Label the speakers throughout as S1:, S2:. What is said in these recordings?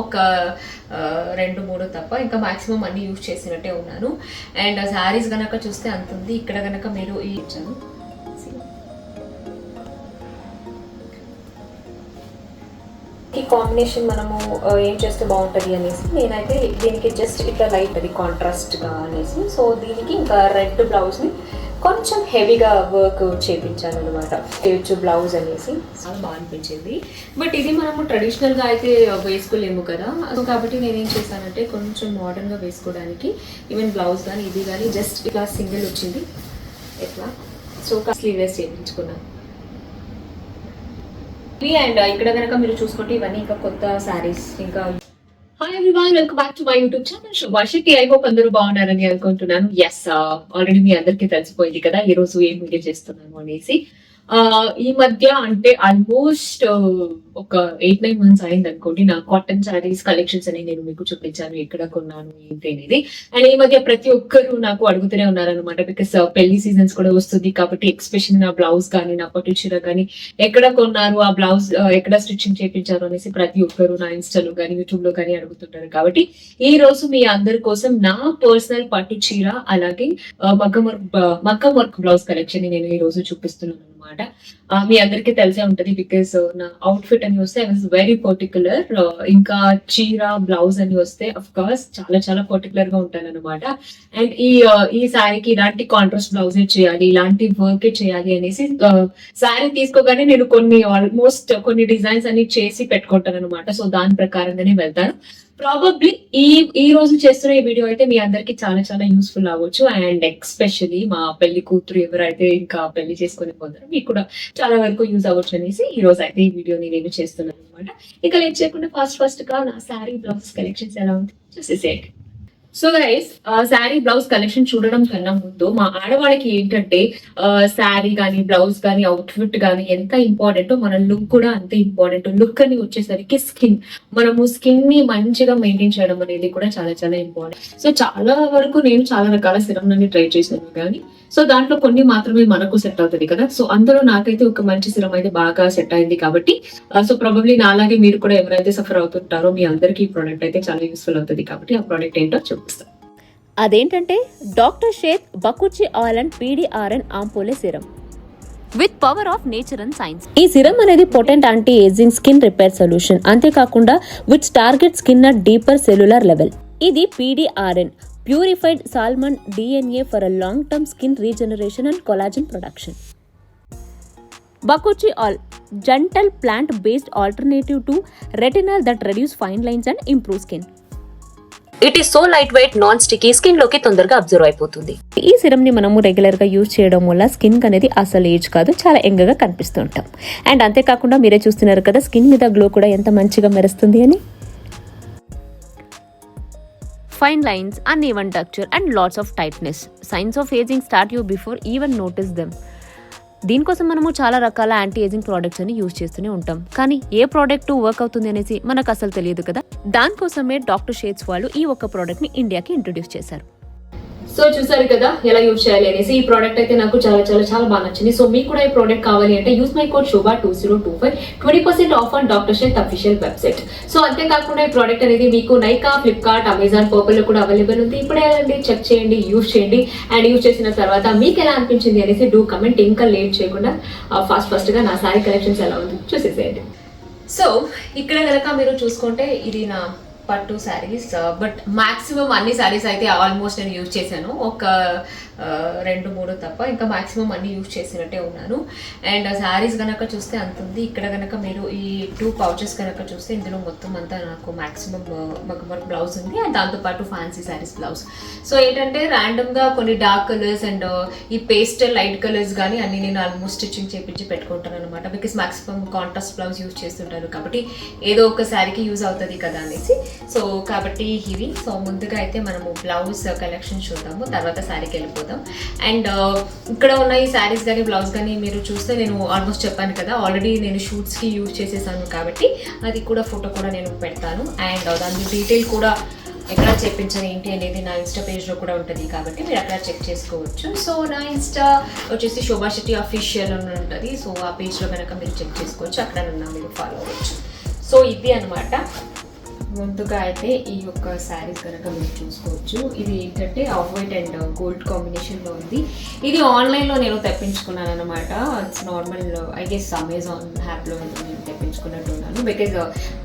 S1: ఒక 2-3 తప్ప ఇంకా మాక్సిమం అన్ని యూజ్ చేసినట్టే ఉన్నాను. అండ్ శారీస్ కనుక చూస్తే అంత ఉంది. ఇక్కడ కనుక మీరు ఇచ్చాను ఈ కాంబినేషన్ మనము ఏం చేస్తే బాగుంటుంది అనేసి నేనైతే దీనికి జస్ట్ ఇట్లా లైట్ అది కాంట్రాస్ట్గా అనేసి సో దీనికి ఇంకా రెడ్ బ్లౌజ్ని కొంచెం హెవీగా వర్క్ చేయించాను అనమాట. బ్లౌజ్ అనేసి చాలా బాగా అనిపించింది. బట్ ఇది మనము ట్రెడిషనల్గా అయితే వేసుకోలేము కదా, సో కాబట్టి నేనేం చేశానంటే కొంచెం మోడర్న్గా వేసుకోవడానికి ఈవెన్ బ్లౌజ్ కానీ ఇది కానీ జస్ట్ ఇలా సింగిల్ వచ్చింది ఎట్లా సో స్లీవ్లెస్ చేయించుకున్నాను. అండ్ ఇక్కడ కనుక మీరు చూసుకుంటే ఇవన్నీ ఇంకా కొత్త శారీస్. ఇంకా hi everyone, welcome back to my YouTube channel Shubha Shetty. I hope అందరూ బాగున్నారని అనుకుంటున్నాను. ఎస్, ఆల్రెడీ మీ అందరికీ తెలిసిపోయింది కదా ఈ రోజు ఏం వీడియో చేస్తున్నాను అనేసి. ఈ మధ్య అంటే ఆల్మోస్ట్ ఒక 8-9 months అయింది అనుకోండి నా కాటన్ శారీస్ కలెక్షన్స్ అని నేను మీకు చూపించాను, ఎక్కడ కొన్నాను ఏంటి అనేది. అండ్ ఈ మధ్య ప్రతి ఒక్కరు నాకు అడుగుతూనే ఉన్నారనమాట, బికాస్ పెళ్లి సీజన్స్ కూడా వస్తుంది కాబట్టి ఎక్స్పెషల్ నా బ్లౌజ్ కానీ నా పట్టు చీర కానీ ఎక్కడ కొన్నారు, ఆ బ్లౌజ్ ఎక్కడ స్టిచ్చింగ్ చేయించారు అనేసి ప్రతి ఒక్కరు నా ఇన్స్టాలో కానీ యూట్యూబ్ లో కానీ అడుగుతుంటారు. కాబట్టి ఈ రోజు మీ అందరి కోసం నా పర్సనల్ పట్టు చీర అలాగే మగ్గం వర్క్ బ్లౌజ్ కలెక్షన్ నేను ఈ రోజు చూపిస్తున్నాను అనమాట. మీ అందరికీ తెలిసే ఉంటది బికాస్ నా అవుట్ ఫిట్ అని వస్తే ఐ వాజ్ వెరీ పర్టికులర్. ఇంకా చీర బ్లౌజ్ అని వస్తే అఫ్ కోర్స్ చాలా చాలా పర్టికులర్ గా ఉంటాను అనమాట. అండ్ ఈ శారీకి ఇలాంటి కాంట్రాస్ట్ బ్లౌజే చేయాలి, ఇలాంటి వర్క్ చేయాలి అనేసి శారీ తీసుకోగానే నేను ఆల్మోస్ట్ కొన్ని డిజైన్స్ అన్ని చేసి పెట్టుకుంటాను అనమాట. సో దాని ప్రకారంగానే వెళ్తాను. ప్రాబబ్లీ ఈ రోజు చేస్తున్న ఈ వీడియో అయితే మీ అందరికి చాలా చాలా యూస్ఫుల్ అవ్వచ్చు. అండ్ ఎక్స్పెషలీ మా పెళ్లి కూతురు ఎవరైతే ఇంకా పెళ్లి చేసుకుని పోతారో మీకు కూడా చాలా వరకు యూజ్ అవ్వచ్చు అనేసి ఈ రోజు అయితే ఈ వీడియోని నేను చేస్తున్నాను అనమాట. ఇక లేట్ చేయకుండా ఫస్ట్ గా నా శారీ బ్లౌజ్ కలెక్షన్స్ ఎలా ఉంది చూసేసేయండి. So guys, sari blouse collection చూడడం కన్నా ముందు మా ఆడవాళ్ళకి ఏంటంటే శారీ కానీ బ్లౌజ్ కానీ అవుట్ఫిట్ కానీ ఎంత ఇంపార్టెంటో మన లుక్ కూడా అంతే ఇంపార్టెంట్. లుక్ అని వచ్చేసరికి మనము స్కిన్ ని మంచిగా మెయింటైన్ చేయడం అనేది కూడా చాలా చాలా ఇంపార్టెంట్. సో చాలా వరకు నేను చాలా రకాల సిరంలని ట్రై చేశాను కానీ సో దాంట్లో కొన్ని మాత్రమే మనకు సెట్ అవుతుంది కదా. సో అందులో నాకైతే ఒక మంచి సిరం అయితే బాగా సెట్ అయింది కాబట్టి సో ప్రాబబ్లీ నాలాగే మీరు కూడా ఎవరైతే సఫర్ అవుతుంటారో మీ అందరికీ ఈ ప్రోడక్ట్ అయితే చాలా యూస్ఫుల్ అవుతుంది. కాబట్టి ఆ ప్రోడక్ట్ ఏంటో చూపిస్తాం.
S2: అదేంటంటే doctor Sheth bakuchi oil and PDRN ampoule serum with power of nature and science. ఈ సిరం అనేది potent anti ageing skin repair solution, అంతేకాకుండా with target skin at deeper cellular level. ఇది PDRN Purified Salmon DNA for a long-term skin regeneration and collagen production. Bakuchi Oil, gentle plant-based alternative to retinol that reduce fine lines and improve skin. It is so lightweight, non-sticky, skin లోకి తొందరగా observe అయిపోతుంది. ఈ serum ని మనము regular గా use చేయడం వల్ల skin అనేది అసలు ఏజ్ కాదు, చాలా యంగ్ గా కనిపిస్తుంటాం. అండ్ అంతేకాకుండా మీరే చూస్తున్నారు కదా స్కిన్ మీద గ్లో కూడా ఎంత మంచిగా మెరుస్తుంది అని. Fine lines, uneven texture and lots of tightness. Signs of aging start you before even notice them. దీనికోసం మనము చాలా రకాల యాంటీ ఏజింగ్ ప్రోడక్ట్స్ అని యూజ్ చేస్తూనే ఉంటాం, కానీ ఏ ప్రోడక్ట్ వర్క్ అవుతుంది అనేసి మనకు అసలు తెలియదు కదా. దానికోసమే డాక్టర్ షేట్స్ వాళ్ళు ఈ ఒక్క ప్రోడక్ట్ ని ఇండియాకి ఇంట్రొడ్యూస్ చేశారు.
S1: సో చూసారు కదా ఎలా యూజ్ చేయాలి అనేసి. ఈ ప్రోడక్ట్ అయితే నాకు చాలా చాలా చాలా బాగా నచ్చింది. సో మీకు కూడా ఈ ప్రోడక్ట్ కావాలి అంటే use my code Shobha 2025 20% of on doctor Sheth official website. So అంతేకాకుండా ఈ ప్రోడక్ట్ అనేది మీకు నైకా, ఫ్లిప్కార్ట్, అమెజాన్, పర్పుల్ లో కూడా అవైలబుల్ ఉంది. ఇప్పుడే చెక్ చేయండి, యూజ్ చేయండి. అండ్ యూజ్ చేసిన తర్వాత మీకు ఎలా అనిపించింది అనేసి డూ కమెంట్. ఇంకా లేట్ చేయకుండా ఫస్ట్ గా నా శారీ కలెక్షన్స్ ఎలా ఉంది చూసేసేయండి. సో ఇక్కడ కనుక మీరు చూసుకుంటే ఇది నా పట్టు శారీస్. బట్ మాక్సిమం అన్ని శారీస్ అయితే ఆల్మోస్ట్ నేను యూజ్ చేశాను, ఒక 2-3 తప్ప ఇంకా మాక్సిమం అన్ని యూజ్ చేసినట్టే ఉన్నాను. అండ్ శారీస్ కనుక చూస్తే అంత ఉంది. ఇక్కడ కనుక మీరు ఈ 2 pouches కనుక చూస్తే ఇందులో మొత్తం అంతా నాకు మాక్సిమం మగ్గం బ్లౌజ్ ఉంది అండ్ దాంతోపాటు ఫ్యాన్సీ శారీస్ బ్లౌజ్. సో ఏంటంటే ర్యాండమ్గా కొన్ని డార్క్ కలర్స్ అండ్ ఈ పేస్టల్ లైట్ కలర్స్ కానీ అన్ని నేను ఆల్మోస్ట్ స్టిచ్చింగ్ చేపించి పెట్టుకుంటాను అనమాట. Because maximum contrast blouse use చేస్తుంటాను కాబట్టి ఏదో ఒక శారీకి యూజ్ అవుతుంది కదా అనేసి. సో కాబట్టి ఇవి. సో ముందుగా అయితే మనము బ్లౌజ్ కలెక్షన్ చూద్దాము, తర్వాత శారీకి వెళ్ళిపోతాం. అండ్ ఇక్కడ ఉన్న ఈ శారీస్ కానీ బ్లౌజ్ కానీ మీరు చూస్తే నేను ఆల్మోస్ట్ చెప్పాను కదా ఆల్రెడీ నేను షూట్స్కి యూజ్ చేసేసాను కాబట్టి అది కూడా ఫోటో కూడా నేను పెడతాను. అండ్ దాని డీటెయిల్ కూడా ఎక్కడ చెప్పించాను ఏంటి అనేది నా ఇన్స్టా పేజ్లో కూడా ఉంటుంది కాబట్టి మీరు అక్కడ చెక్ చేసుకోవచ్చు. సో నా ఇన్స్టా వచ్చేసి శోభా శెట్టి అఫీషియల్ అని ఉంటుంది. సో ఆ పేజ్లో కనుక మీరు చెక్ చేసుకోవచ్చు, అక్కడ మీరు ఫాలో అవ్వచ్చు. సో ఇది అనమాట. ముందుగా అయితే ఈ యొక్క శారీస్ కనుక మీరు చూసుకోవచ్చు. ఇది ఏంటంటే ఆఫ్ వైట్ అండ్ గోల్డ్ కాంబినేషన్లో ఉంది. ఇది ఆన్లైన్లో నేను తెప్పించుకున్నాను అనమాట. It's normal I guess Amazon యాప్లో నేను తెప్పించుకున్నట్టున్నాను. బికాజ్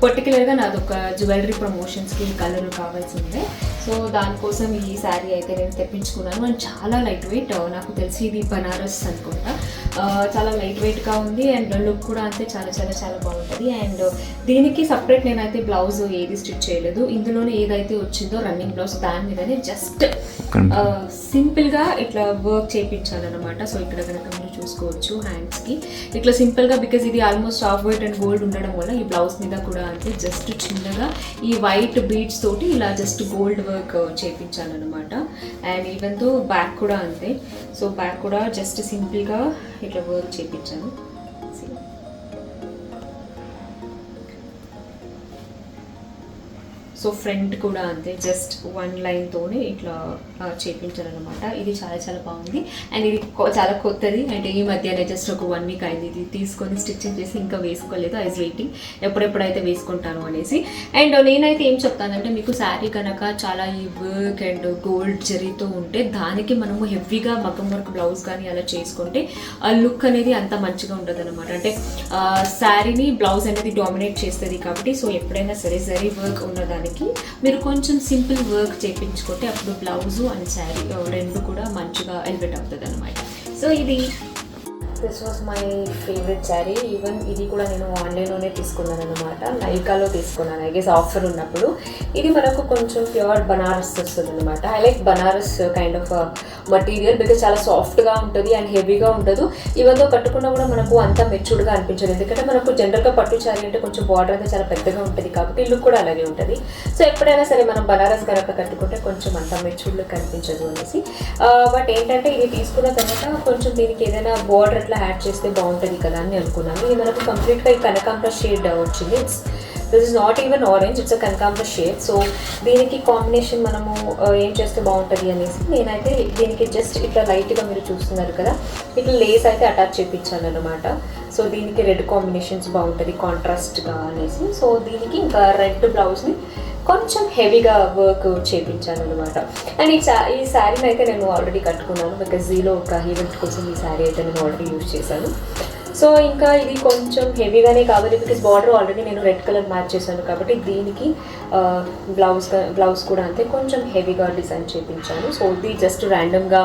S1: పర్టికులర్గా నాది ఒక జ్యువెలరీ ప్రమోషన్స్కి కలర్ కావాల్సిందే. సో దానికోసం ఈ శారీ అయితే నేను తెప్పించుకున్నాను. అండ్ చాలా లైట్ వెయిట్, నాకు తెలిసి ఇది బనారస్ అనుకుంటా. చాలా లైట్ వెయిట్గా ఉంది అండ్ లుక్ కూడా అంతే చాలా చాలా చాలా బాగుంటుంది. అండ్ దీనికి సపరేట్ నేనైతే బ్లౌజ్ ఏది స్టిచ్ చేయలేదు. ఇందులోనే ఏదైతే వచ్చిందో రన్నింగ్ బ్లౌజ్ దాని మీదనే జస్ట్ సింపుల్గా ఇట్లా వర్క్ చేయించాలన్నమాట. సో ఇక్కడ కనుక మీరు చూసుకోవచ్చు హ్యాండ్స్కి ఇట్లా సింపుల్గా, బికాజ్ ఇది almost off white and gold ఉండడం వల్ల ఈ బ్లౌజ్ మీద కూడా అంటే జస్ట్ చిన్నగా ఈ వైట్ బీడ్స్ తోటి ఇలా జస్ట్ గోల్డ్ వర్క్ చేయించాలన్నమాట. అండ్ ఈవెన్ తో బ్యాక్ కూడా అంతే. సో బ్యాక్ కూడా జస్ట్ సింపుల్గా ఇట్లా వర్క్ చేయించాను. సో ఫ్రంట్ కూడా అంతే, జస్ట్ వన్ లైన్తోనే ఇట్లా చేయించాను అనమాట. ఇది చాలా చాలా బాగుంది. అండ్ ఇది చాలా కొత్తది, అంటే ఈ మధ్యనే జస్ట్ ఒక 1 వీక్ అయింది ఇది తీసుకొని స్టిచ్చింగ్ చేసి, ఇంకా వేసుకోలేదు. ఐ వాజ్ వెయిటింగ్ ఎప్పుడెప్పుడైతే వేసుకుంటాను అనేసి. అండ్ నేనైతే ఏం చెప్తానంటే, మీకు శారీ కనుక చాలా ఈ వర్క్ అండ్ గోల్డ్ జరీతో ఉంటే దానికి మనము హెవీగా మగ్గం వర్క్ బ్లౌజ్ కానీ అలా చేసుకుంటే ఆ లుక్ అనేది అంత మంచిగా ఉంటుంది అనమాట. అంటే శారీని బ్లౌజ్ అనేది డామినేట్ చేస్తుంది కాబట్టి, సో ఎప్పుడైనా సరే జరీ వర్క్ ఉన్నదానికి మీరు కొంచెం సింపుల్ వర్క్ చేయించుకుంటే అప్పుడు బ్లౌజు అండ్ శారీ రెండు కూడా మంచిగా ఎలివేట్ అవుతుంది అనమాట. సో ఇది this was my favourite sari. Even ఇది కూడా నేను ఆన్లైన్లోనే తీసుకున్నాను అనమాట. నైకాలో తీసుకున్నాను, ఐ గెస్ ఆఫర్ ఉన్నప్పుడు. ఇది మనకు కొంచెం ప్యూర్ బనారస్ వస్తుంది అనమాట. I like Banaras kind of material because చాలా సాఫ్ట్గా ఉంటుంది అండ్ హెవీగా ఉండదు. ఈవెన్ తో కట్టుకున్నా కూడా మనకు అంత మెచ్యూర్డ్గా అనిపించదు. ఎందుకంటే మనకు జనరల్గా పట్టు శారీ అంటే కొంచెం బార్డర్ అయితే చాలా పెద్దగా ఉంటుంది కాబట్టి లుక్ కూడా అలాగే ఉంటుంది. సో ఎప్పుడైనా సరే మనం బనారస్ కనుక కట్టుకుంటే కొంచెం అంత మెచ్యూర్డ్ లుక్ అనిపించదు అనేసి. బట్ ఏంటంటే ఇది తీసుకున్న తర్వాత కొంచెం దీనికి ఏదైనా బార్డర్ అట్లా యాడ్ చేస్తే బాగుంటుంది కదా అని అనుకున్నాను. ఇది మనకు కంప్లీట్గా ఈ కనకాంబర షేడ్ వచ్చింది. This is not even orange, it's a kanakambara shade. So దీనికి కాంబినేషన్ మనము ఏం చేస్తే బాగుంటుంది అనేసి నేనైతే దీనికి జస్ట్ ఇట్లా లైట్గా మీరు చూస్తున్నారు కదా, ఇట్లా లేస్ అయితే అటాచ్ చేయించాను అనమాట. సో దీనికి రెడ్ కాంబినేషన్స్ బాగుంటుంది కాంట్రాస్ట్గా అనేసి. సో దీనికి ఇంకా రెడ్ బ్లౌజ్ని కొంచెం హెవీగా వర్క్ చేయించాను అనమాట. అండ్ ఈ శారీని అయితే నేను ఆల్రెడీ కట్టుకున్నాను బికాజ్ జీలో ఒక ఈవెంట్ కోసం ఈ శారీ అయితే నేను ఆల్రెడీ యూజ్ చేశాను. సో ఇంకా ఇది కొంచెం హెవీగానే కావాలి బికాజ్ బార్డర్ ఆల్రెడీ నేను రెడ్ కలర్ మ్యాచ్ చేశాను కాబట్టి దీనికి బ్లౌజ్ కూడా అంతే కొంచెం హెవీగా డిజైన్ చేయించాను. సో ఇది జస్ట్ ర్యాండమ్గా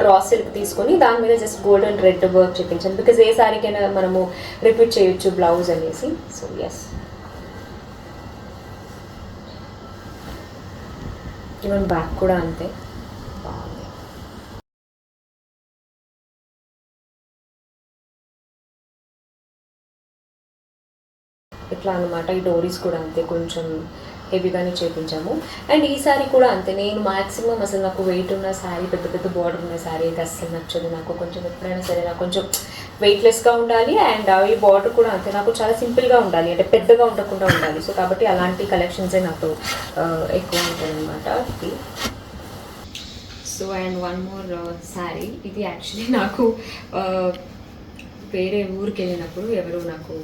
S1: రా సిల్క్ తీసుకొని దాని మీద just gold and red work చేయించాను బికాజ్ ఏ శారీకైనా మనము రిపీట్ చేయొచ్చు బ్లౌజ్ అనేసి. సో ఎస్, ఈవెన్ బ్యాక్ కూడా అంతే బాగుంది. ఇట్లా అనమాట. ఈ డోరీస్ కూడా అంతే కొంచెం హెవీగానే చేయించాము. అండ్ ఈ శారీ కూడా అంతే. నేను మ్యాక్సిమం అసలు నాకు వెయిట్ ఉన్న శారీ, పెద్ద పెద్ద బార్డర్ ఉన్న శారీ అయితే అస్సలు నచ్చదు నాకు. కొంచెం ఎప్పుడైనా సరే నాకు కొంచెం వెయిట్లెస్గా ఉండాలి అండ్ ఈ బార్డర్ కూడా అంతే నాకు చాలా సింపుల్గా ఉండాలి, అంటే పెద్దగా ఉండకుండా ఉండాలి. సో కాబట్టి అలాంటి కలెక్షన్సే నాకు ఎక్కువ ఉంటుంది అనమాట. ఇది so and one more sari. ఇది యాక్చువల్లీ నాకు వేరే ఊరికి వెళ్ళినప్పుడు ఎవరు నాకు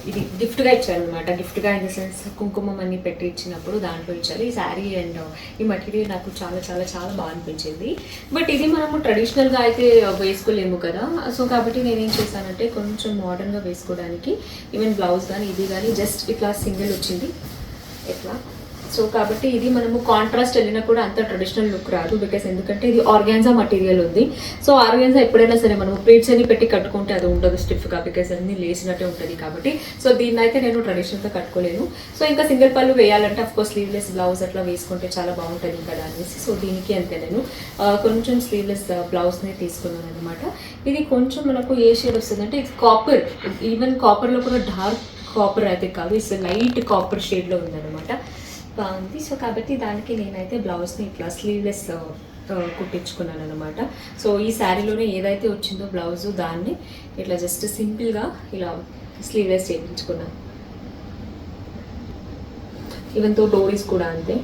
S1: ఇది గిఫ్ట్గా ఇచ్చారనమాట. గిఫ్ట్గా ఇన్ ద సెన్స్ కుంకుమం అన్ని పెట్టి ఇచ్చినప్పుడు దాంట్లో ఇచ్చారు ఈ శారీ. అండ్ ఈ మెటీరియల్ నాకు చాలా చాలా చాలా బాగా అనిపించింది. బట్ ఇది మనము ట్రెడిషనల్గా అయితే వేసుకోలేము కదా. సో కాబట్టి నేనేం చేశానంటే కొంచెం మోడర్న్గా వేసుకోవడానికి ఈవెన్ బ్లౌజ్ కానీ ఇది కానీ జస్ట్ ఇట్లా సింగిల్ వచ్చింది ఇట్లా. సో కాబట్టి ఇది మనము కాంట్రాస్ట్ వెళ్ళినా కూడా అంత ట్రెడిషనల్ లుక్ రాదు బికాస్ ఎందుకంటే ఇది ఆర్గాన్జా మటీరియల్ ఉంది. సో ఆర్గాన్జా ఎప్పుడైనా సరే మనము ప్లీట్స్ అన్ని పెట్టి కట్టుకుంటే అది ఉండదు స్టిఫ్గా బికాస్ అన్ని లేసినట్టే ఉంటుంది కాబట్టి. సో దీన్ని అయితే నేను ట్రెడిషనల్గా కట్టుకోలేను. సో ఇంకా సింగిల్ పళ్ళు వేయాలంటే అఫ్కోర్స్ స్లీవ్లెస్ బ్లౌజ్ అట్లా వేసుకుంటే చాలా బాగుంటుంది కదా అనేసి. సో దీనికి అంతే నేను కొంచెం స్లీవ్లెస్ బ్లౌజ్ని తీసుకున్నాను అనమాట. ఇది కొంచెం మనకు ఏ షేడ్ వస్తుంది అంటే ఇది కాపర్, ఈవెన్ కాపర్లో కూడా డార్క్ కాపర్ అయితే కాదు, ఇట్స్ లైట్ కాపర్ షేడ్లో ఉందన్నమాట. బాగుంది. సో కాబట్టి దానికి నేనైతే బ్లౌజ్ని ఇట్లా స్లీవ్లెస్ కుట్టించుకున్నాను అనమాట. సో ఈ శారీలోనే ఏదైతే వచ్చిందో బ్లౌజ్ దాన్ని ఇట్లా జస్ట్ సింపుల్గా ఇలా స్లీవ్లెస్ చేయించుకున్నాను. ఈవెన్ తో డోరీస్ కూడా అంతే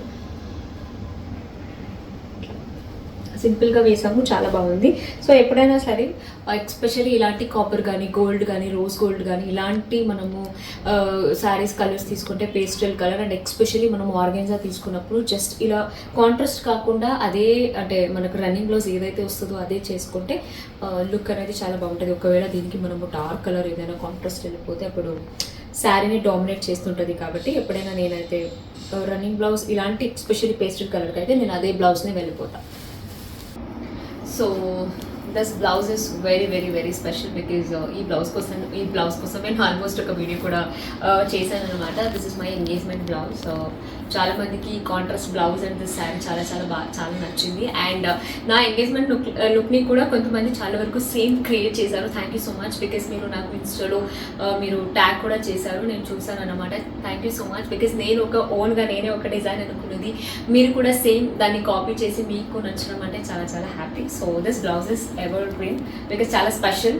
S1: సింపుల్గా వేసాము, చాలా బాగుంది. సో ఎప్పుడైనా సరే ఎస్పెషల్లీ ఇలాంటి కాపర్ కానీ గోల్డ్ కానీ రోజ్ గోల్డ్ కానీ ఇలాంటి మనము శారీస్ కలర్స్ తీసుకుంటే పేస్టల్ కలర్ అండ్ ఎస్పెషల్లీ మనం ఆర్గెన్జా తీసుకున్నప్పుడు జస్ట్ ఇలా కాంట్రాస్ట్ కాకుండా అదే అంటే మనకు రన్నింగ్ బ్లౌజ్ ఏదైతే వస్తుందో అదే చేసుకుంటే లుక్ అనేది చాలా బాగుంటుంది. ఒకవేళ దీనికి మనము డార్క్ కలర్ ఏదైనా కాంట్రాస్ట్ వెళ్ళిపోతే అప్పుడు శారీని డామినేట్ చేస్తుంటుంది. కాబట్టి ఎప్పుడైనా నేనైతే రన్నింగ్ బ్లౌజ్ ఇలాంటి ఎస్పెషల్లీ పేస్టల్ కలర్కి అయితే నేను అదే బ్లౌజ్ని వెళ్ళిపోతాను. So this blouse is very very very special because ఈ బ్లౌజ్ కోసం నేను ఆల్మోస్ట్ ఒక వీడియో కూడా చేశాను అనమాట. This is my engagement blouse. చాలా మందికి contrast blouse and this sari చాలా చాలా బాగా చాలా నచ్చింది. అండ్ నా ఎంగేజ్మెంట్ లుక్ని కూడా కొంతమంది చాలా వరకు సేమ్ క్రియేట్ చేశారు. Thank you so much because మీరు నాకు ఇన్స్టాలో మీరు ట్యాగ్ కూడా చేశారు, నేను చూసాను అనమాట. Thank you so much because నేను ఒక ఓన్గా నేనే ఒక డిజైన్ అనుకున్నది, మీరు కూడా సేమ్ దాన్ని కాపీ చేసి మీకు నచ్చడం అంటే చాలా చాలా happy. So this blouse is ever green because చాలా స్పెషల్,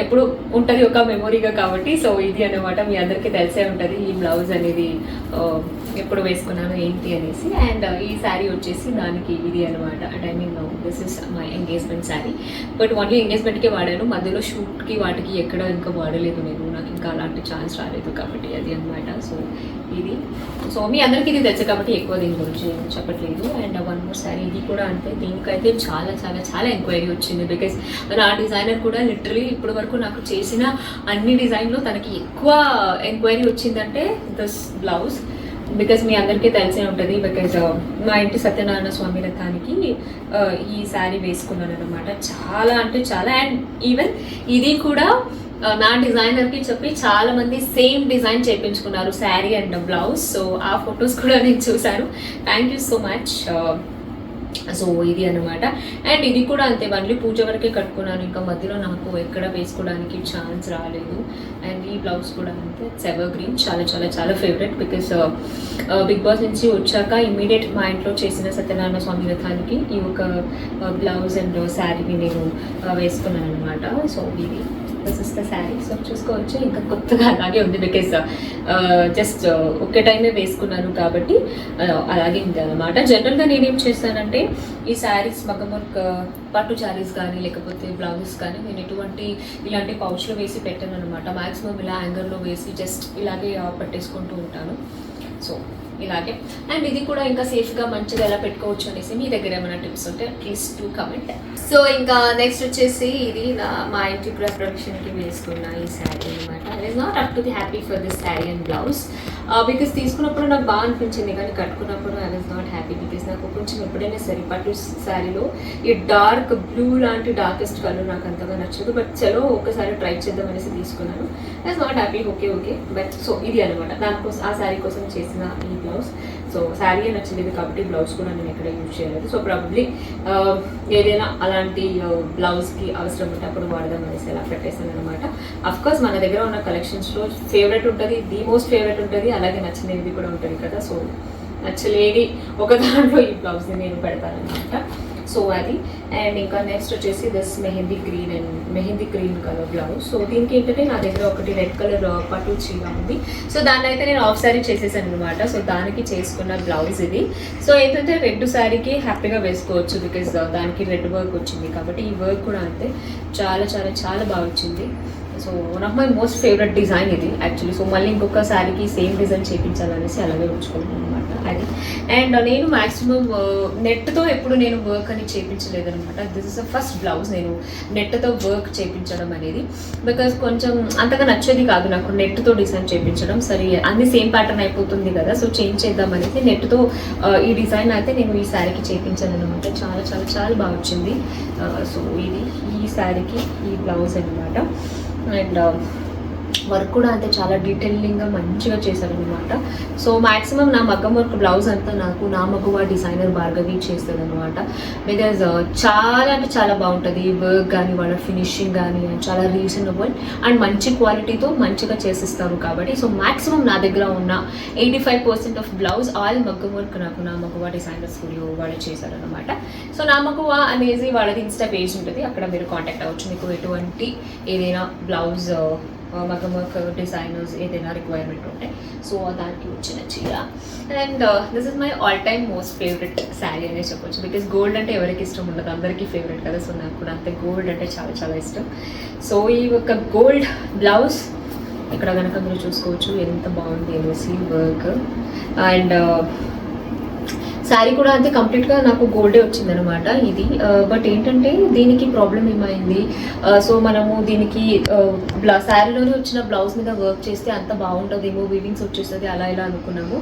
S1: ఎప్పుడు ఉంటుంది ఒక మెమొరీగా కాబట్టి. సో ఇది అనమాట, మీ అందరికీ తెలిసే ఉంటుంది ఈ బ్లౌజ్ అనేది ఎప్పుడు వేసుకున్నాను ఏంటి అనేసి. అండ్ ఈ శారీ వచ్చేసి దానికి ఇది అనమాట. And I mean this is my engagement sari, but only ఎంగేజ్మెంట్కే వాడాను, మధ్యలో షూట్కి వాటికి ఎక్కడ ఇంకా వాడలేదు నేను, నాకు ఇంకా అలాంటి ఛాన్స్ రాలేదు కాబట్టి అది అనమాట. సో ఇది మీ అందరికీ ఇది తెలుసు కాబట్టి ఎక్కువ దీని గురించి చెప్పట్లేదు. అండ్ వన్ మోర్ శారీ, ఇది కూడా అంతే, దీనికైతే చాలా చాలా చాలా ఎంక్వైరీ వచ్చింది బికాస్ నా డిజైనర్ కూడా లిటరలీ ఇప్పటి వరకు నాకు చేసిన అన్ని డిజైన్లో తనకి ఎక్కువ ఎంక్వైరీ వచ్చిందంటే దిస్ బ్లౌజ్. బికాజ్ మీ అందరికీ తెలిసే ఉంటుంది బికాజ్ మా ఇంటి సత్యనారాయణ స్వామి రథానికి ఈ శారీ వేసుకున్నాను అనమాట. చాలా అంటే చాలా, అండ్ ఈవెన్ ఇది కూడా నా డిజైనర్కి చెప్పి చాలా మంది సేమ్ డిజైన్ చేయించుకున్నారు శారీ అండ్ బ్లౌజ్. సో ఆ ఫొటోస్ కూడా నేను చూశాను. Thank you so much. So ఇది అనమాట. అండ్ ఇది కూడా అంతే, ఓన్లీ పూజ వరకే కట్టుకున్నాను, ఇంకా మధ్యలో నాకు ఎక్కడ వేసుకోవడానికి ఛాన్స్ రాలేదు. అండ్ ఈ బ్లౌజ్ కూడా అంతే, ఇట్స్ ఎవర్ గ్రీన్, చాలా చాలా చాలా ఫేవరెట్ బికాస్ బిగ్ బాస్ నుంచి వచ్చాక ఇమ్మీడియట్ మా ఇంట్లో చేసిన సత్యనారాయణ స్వామి రథానికి ఈ ఒక బ్లౌజ్ అండ్ శారీని నేను వేసుకున్నాను అనమాట. సో ఇది this is the sari. So చూసుకోవచ్చు, ఇంకా కొత్తగా అలాగే ఉంది బికాస్ జస్ట్ ఒకే టైమే వేసుకున్నాను కాబట్టి అలాగే ఉంది అనమాట. జనరల్గా నేనేం చేస్తానంటే ఈ శారీస్ మగ్గం వర్క్ పట్టు శారీస్ కానీ లేకపోతే బ్లౌజెస్ కానీ నేను ఎటువంటి ఇలాంటి పౌచ్లో వేసి పెట్టాను అనమాట. మ్యాక్సిమం ఇలా యాంగర్లో వేసి జస్ట్ ఇలాగే పట్టేసుకుంటూ ఉంటాను. సో ఇలాగే. అండ్ ఇది కూడా ఇంకా సేఫ్గా మంచిగా ఎలా పెట్టుకోవచ్చు అనేసి మీ దగ్గర ఏమైనా టిప్స్ ఉంటే ప్లీజ్ టు కమెంట్. సో ఇంకా నెక్స్ట్ వచ్చేసి ఇది మా ఇంటి ప్రిపరేషన్కి వేసుకున్న ఈ శారీ అనమాట. I was not up to the happy for this sari and blouse because తీసుకున్నప్పుడు నాకు బాగా అనిపించింది, కానీ కట్టుకున్నప్పుడు I was not happy because నాకు కొంచెం ఎప్పుడైనా సరే పట్టు శారీలో ఈ డార్క్ బ్లూ లాంటి డార్కెస్ట్ కలర్ నాకు అంతగా నచ్చదు. బట్ చలో ఒకసారి ట్రై చేద్దాం అనేసి తీసుకున్నాను. I was not happy. Okay but so ఇది అనమాట దానికోసం ఆ శారీ కోసం చేసిన ఈ బ్లౌజ్. సో శారీ నచ్చలేదు కాబట్టి బ్లౌజ్ కూడా నేను ఎక్కడ యూజ్ చేయలేదు. సో ప్రాబబ్లీ ఏదైనా అలాంటి బ్లౌజ్కి అవసరం ఉంటే అప్పుడు వాడదాం అనేసి అలా పెట్టేసాను అనమాట. అఫ్కోర్స్ మన దగ్గర ఉన్న కలెక్షన్స్లో ఫేవరెట్ ఉంటుంది, ది మోస్ట్ ఫేవరెట్ ఉంటుంది, అలాగే నచ్చినది కూడా ఉంటుంది కదా. సో నచ్చలేని ఒక దాంట్లో ఈ బ్లౌజ్ని నేను పెడతాను అనమాట. సో అది. అండ్ ఇంకా నెక్స్ట్ వచ్చేసి this mehndi green colour blouse. So దీనికి ఏంటంటే నా దగ్గర ఒకటి రెడ్ కలర్ పట్టు చీర ఉంది. సో దాన్ని అయితే నేను ఆఫ్ శారీ చేసేసాను అనమాట. సో దానికి చేసుకున్న బ్లౌజ్ ఇది. సో ఏంటంటే రెడ్ శారీకి హ్యాపీగా వేసుకోవచ్చు బికాజ్ దానికి రెడ్ వర్క్ వచ్చింది కాబట్టి ఈ వర్క్ కూడా అంతే చాలా చాలా చాలా బాగా వచ్చింది. So one of my most favourite design ఇది యాక్చువల్లీ. సో మళ్ళీ ఇంకొక శారీకి సేమ్ డిజైన్ చేయించాలనేసి అలాగే ఉంచుకుంటున్నాను అనమాట అది. అండ్ నేను మ్యాక్సిమం నెట్తో ఎప్పుడు నేను వర్క్ అని చేయించలేదనమాట. This is the first blouse నేను నెట్తో వర్క్ చేయించడం అనేది బికాజ్ కొంచెం అంతగా నచ్చేది కాదు నాకు నెట్తో డిజైన్ చేయించడం. సరే అన్ని సేమ్ ప్యాటర్న్ అయిపోతుంది కదా, సో చేంజ్ చేద్దాం అనేసి నెట్తో ఈ డిజైన్ అయితే నేను ఈ శారీకి చేయించాను అనమాట. చాలా చాలా చాలా బాగా వచ్చింది. సో ఇది ఈ శారీకి ఈ బ్లౌజ్ అనమాట. అండ్ వర్క్ కూడా అంతే చాలా డీటెయిలింగ్గా మంచిగా చేశారు అనమాట. సో మ్యాక్సిమం నా మగ్గం వర్క్ బ్లౌజ్ అంతా నాకు నా మగువ డిజైనర్ భార్గవి చేస్తుంది అనమాట. బికాజ్ చాలా అంటే చాలా బాగుంటుంది వర్క్ కానీ వాళ్ళ ఫినిషింగ్ కానీ చాలా రీజనబుల్ అండ్ మంచి క్వాలిటీతో మంచిగా చేసిస్తారు కాబట్టి. సో మ్యాక్సిమం నా దగ్గర ఉన్న 85% ఆఫ్ బ్లౌజ్ ఆల్ మగ్గం వర్క్ నాకు నా మగువ డిజైనర్ స్టూడియో వాళ్ళు చేశారనమాట. సో నా మగువ అనేది వాళ్ళది ఇన్స్టా పేజ్ ఉంటుంది, అక్కడ మీరు కాంటాక్ట్ అవ్వచ్చు. మీకు ఎటువంటి ఏదైనా బ్లౌజ్ మగ్గం వర్క్ డిజైనర్స్ ఏదైనా రిక్వైర్మెంట్ ఉంటే సో దానికి వచ్చిన చీర. And this is my all time most favourite sari అనే చెప్పొచ్చు. బికాస్ గోల్డ్ అంటే ఎవరికి ఇష్టం ఉండదు, అందరికీ ఫేవరెట్ కదా. సో నాకు కూడా అంతే గోల్డ్ అంటే చాలా చాలా ఇష్టం. సో ఈ ఒక గోల్డ్ బ్లౌజ్ ఇక్కడ కనుక మీరు చూసుకోవచ్చు ఎంత బాగుంది అనేసి వర్క్. అండ్ శారీ కూడా అంతే కంప్లీట్గా నాకు గోల్డే వచ్చిందనమాట ఇది. బట్ ఏంటంటే దీనికి ప్రాబ్లం ఏమైంది, సో మనము దీనికి శారీలోనే వచ్చిన బ్లౌజ్ మీద వర్క్ చేస్తే అంత బాగుంటుందేమో, వీవింగ్స్ వచ్చేస్తుంది అలా ఇలా అనుకున్నాము.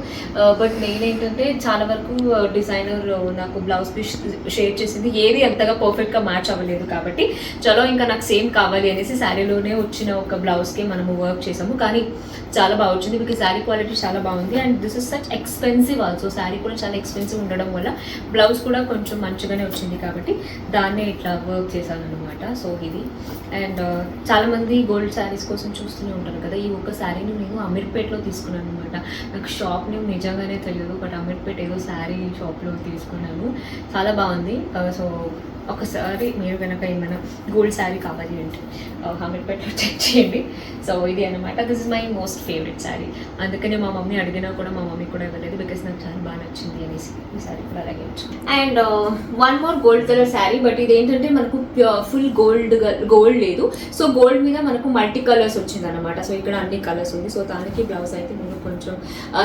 S1: బట్ నేనేంటంటే చాలా వరకు డిజైనర్ నాకు బ్లౌజ్ పీస్ షేర్ చేసింది ఏది అంతగా పర్ఫెక్ట్గా మ్యాచ్ అవ్వలేదు. కాబట్టి చలో ఇంకా నాకు సేమ్ కావాలి అనేసి శారీలోనే వచ్చిన ఒక బ్లౌజ్కి మనము వర్క్ చేసాము. కానీ చాలా బాగా వచ్చింది బికాజ్ శారీ క్వాలిటీ చాలా బాగుంది. And this is such expensive also. Sari కూడా చాలా ఎక్స్పెన్సివ్ ఉండడం వల్ల బ్లౌజ్ కూడా కొంచెం మంచిగానే వచ్చింది కాబట్టి దాన్నే ఇట్లా వర్క్ చేశాను అనమాట. సో ఇది. అండ్ చాలామంది గోల్డ్ శారీస్ కోసం చూస్తూనే ఉంటారు కదా. ఈ ఒక్క శారీని నేను అమీర్పేట్లో తీసుకున్నాను అనమాట. నాకు షాప్ నేమ్ నిజంగానే తెలియదు, బట్ అమీర్పేట్ ఏదో శారీ షాప్లో తీసుకున్నాను. చాలా బాగుంది. సో ఒకసారి మీరు కనుక ఏమైనా గోల్డ్ శారీ కావాలి అంటే అమీర్పేట్లో చెక్ చేయండి. సో ఇది అనమాట. This is my most favourite sari. అందుకనే మా మమ్మీ అడిగినా కూడా మా మమ్మీ కూడా ఇవ్వలేదు బికాస్ నాకు చాలా బాగా నచ్చింది అనేసి ఈ శారీ కూడా అలాగే వచ్చింది. And one more gold colour sari. But ఇది ఏంటంటే మనకు ఫుల్ గోల్డ్ లేదు. సో గోల్డ్ మీద మనకు మల్టీ కలర్స్ వచ్చింది అనమాట. సో ఇక్కడ అన్ని కలర్స్ ఉంది. సో దానికి బ్లౌజ్ అయితే నేను కొంచెం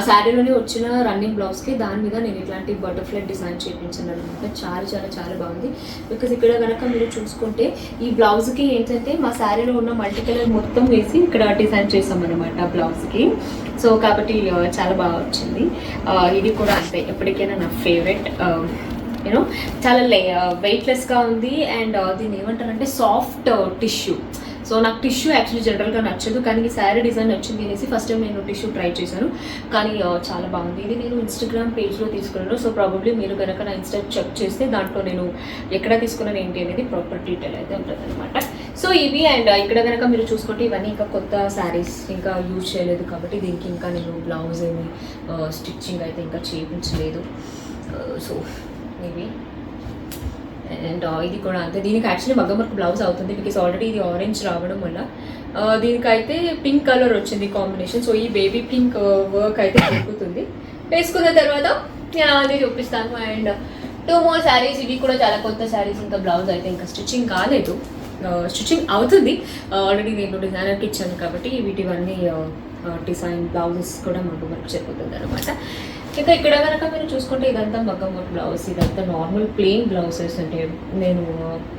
S1: శారీలోనే వచ్చిన రన్నింగ్ బ్లౌజ్కి దాని మీద నేను ఇట్లాంటి బటర్ఫ్లై డిజైన్ చేయించాను అనమాట. చాలా చాలా చాలా బాగుంది. బికాజ్ ఇక్కడ కనుక మీరు చూసుకుంటే ఈ బ్లౌజ్కి ఏంటంటే మా శారీలో ఉన్న మల్టీ కలర్ మొత్తం వేసి ఇక్కడ డిజైన్ చేసాం అనమాట బ్లౌజ్కి. సో కాబట్టి చాలా బాగా వచ్చింది. ఇది కూడా అంతే ఎప్పటికైనా నా ఫేవరెట్. యూనో చాలా వెయిట్లెస్గా ఉంది. అండ్ దీన్ని ఏమంటారంటే సాఫ్ట్ టిష్యూ. సో నాకు టిష్యూ యాక్చువల్లీ జనరల్గా నచ్చదు, కానీ ఈ శారీ డిజైన్ వచ్చింది అనేసి ఫస్ట్ టైం నేను టిష్యూ ట్రై చేశాను. కానీ చాలా బాగుంది. ఇది నేను ఇన్స్టాగ్రామ్ పేజ్లో తీసుకున్నాను. సో ప్రాబబ్లీ మీరు కనుక నా ఇన్స్టా చెక్ చేస్తే దాంట్లో నేను ఎక్కడ తీసుకున్నాను ఏంటి అనేది ప్రాపర్ డీటెయిల్ అయితే ఉంటుంది అనమాట. సో ఇవి. అండ్ ఇక్కడ కనుక మీరు చూసుకుంటే ఇవన్నీ ఇంకా కొత్త శారీస్ ఇంకా యూజ్ చేయలేదు కాబట్టి దీనికి ఇంకా నేను బ్లౌజ్ ఏమి స్టిచ్చింగ్ అయితే ఇంకా చేయించలేదు. సో ఇవి. అండ్ ఇది కూడా అంతే. దీనికి యాక్చువల్లీ మగ్గం వర్క్ బ్లౌజ్ అవుతుంది బికాస్ ఆల్రెడీ ఇది ఆరెంజ్ రావడం వల్ల దీనికైతే పింక్ కలర్ వచ్చింది కాంబినేషన్. సో ఈ బేబీ పింక్ వర్క్ అయితే దొరుకుతుంది. వేసుకున్న తర్వాత నేను అదే చూపిస్తాను. And 2 more saris. ఇవి కూడా చాలా కొత్త శారీస్. ఇంకా బ్లౌజ్ అయితే ఇంకా స్టిచ్చింగ్ కాలేదు, స్టిచ్చింగ్ అవుతుంది. ఆల్రెడీ నేను డిజైనర్కి ఇచ్చాను కాబట్టి వీటివన్నీ డిజైన్ బ్లౌజెస్ కూడా మగ్గం వర్క్ సరిపోతుంది అనమాట. ఇంకా ఇక్కడ కనుక మీరు చూసుకుంటే ఇదంతా మగ్గం వర్క్ బ్లౌజ్, ఇదంతా నార్మల్ ప్లెయిన్ బ్లౌజెస్. అంటే నేను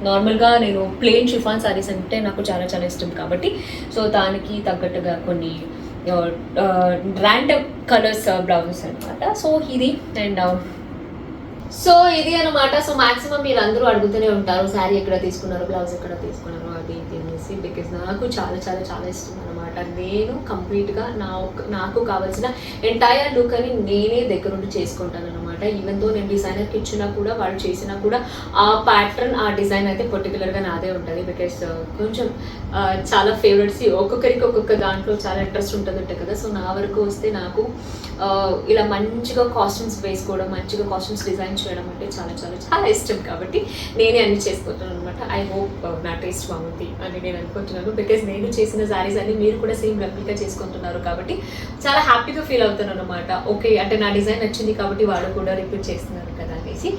S1: నార్మల్గా ప్లెయిన్ షిఫాన్ శారీస్ అంటే నాకు చాలా చాలా ఇష్టం కాబట్టి సో దానికి తగ్గట్టుగా కొన్ని ర్యాండమ్ కలర్స్ బ్లౌజెస్ అనమాట. సో ఇది. అండ్ సో ఇది అనమాట. సో మాక్సిమం మీరు అందరూ అడుగుతూనే ఉంటారు శారీ ఎక్కడ తీసుకున్నారు, బ్లౌజ్ ఎక్కడ తీసుకున్నారు అది ఇది అనేసి. బికాజ్ నాకు చాలా చాలా చాలా ఇష్టం అనమాట. నేను కంప్లీట్గా నాకు కావాల్సిన ఎంటైర్ లుక్ అని నేనే దగ్గరుండి చేసుకుంటాను అనమాట. ఈవెన్ తో నేను డిజైనర్కి ఇచ్చినా కూడా వాళ్ళు చేసినా కూడా ఆ ప్యాటర్న్ ఆ డిజైన్ అయితే పర్టికులర్గా నాదే ఉంటుంది. బికాస్ కొంచెం చాలా ఫేవరెట్స్, ఒక్కొక్కరికి ఒక్కొక్క దాంట్లో చాలా ఇంట్రెస్ట్ ఉంటుంది కదా. సో నా వరకు వస్తే నాకు ఇలా మంచిగా కాస్ట్యూమ్స్ వేసుకోవడం, మంచిగా కాస్ట్యూమ్స్ డిజైన్ చేయడం అంటే చాలా చాలా చాలా ఇష్టం కాబట్టి నేనే అన్ని చేసుకుంటాను అనమాట. ఐ హోప్ నా టేస్ట్ బాగుంది అని నేను అనుకుంటున్నాను. బికాజ్ నేను చేసిన శారీస్ అన్ని మీరు కూడా సేమ్ రెప్లికా చేసుకుంటున్నారు కాబట్టి చాలా హ్యాపీగా ఫీల్ అవుతున్నాను అనమాట. ఓకే అంటే నా డిజైన్ నచ్చింది కాబట్టి వాళ్ళు కూడా రిపీట్ చేస్తున్నారు కదా అనేసి.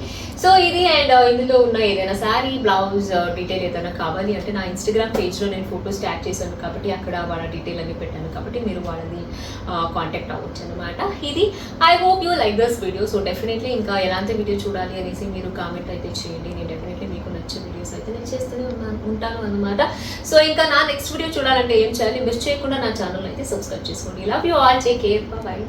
S1: సో ఇది. అండ్ ఇందులో ఉన్న ఏదైనా శారీ బ్లౌజ్ డీటెయిల్ ఏదైనా కావాలి అంటే నా ఇన్స్టాగ్రామ్ పేజ్లో నేను ఫొటోస్ ట్యాగ్ చేశాను కాబట్టి అక్కడ వాళ్ళ డీటెయిల్ అన్ని పెట్టాను కాబట్టి మీరు వాళ్ళని కాంటాక్ట్ అవ్వచ్చు అనమాట. ఇది. I hope you like this video. So definitely ఇంకా ఎలాంటి వీడియో చూడాలి అనేసి మీరు కామెంట్ అయితే చేయండి. నేను డెఫినెట్లీ మీకు నచ్చే వీడియోస్ అయితే నేను చేస్తూనే ఉంటాను అనమాట. సో ఇంకా నా నెక్స్ట్ వీడియో చూడాలంటే ఏం చేయాలి, మిస్ చేయకుండా నా ఛానల్ అయితే సబ్స్క్రైబ్ చేసుకోండి. Love you all, take care, by.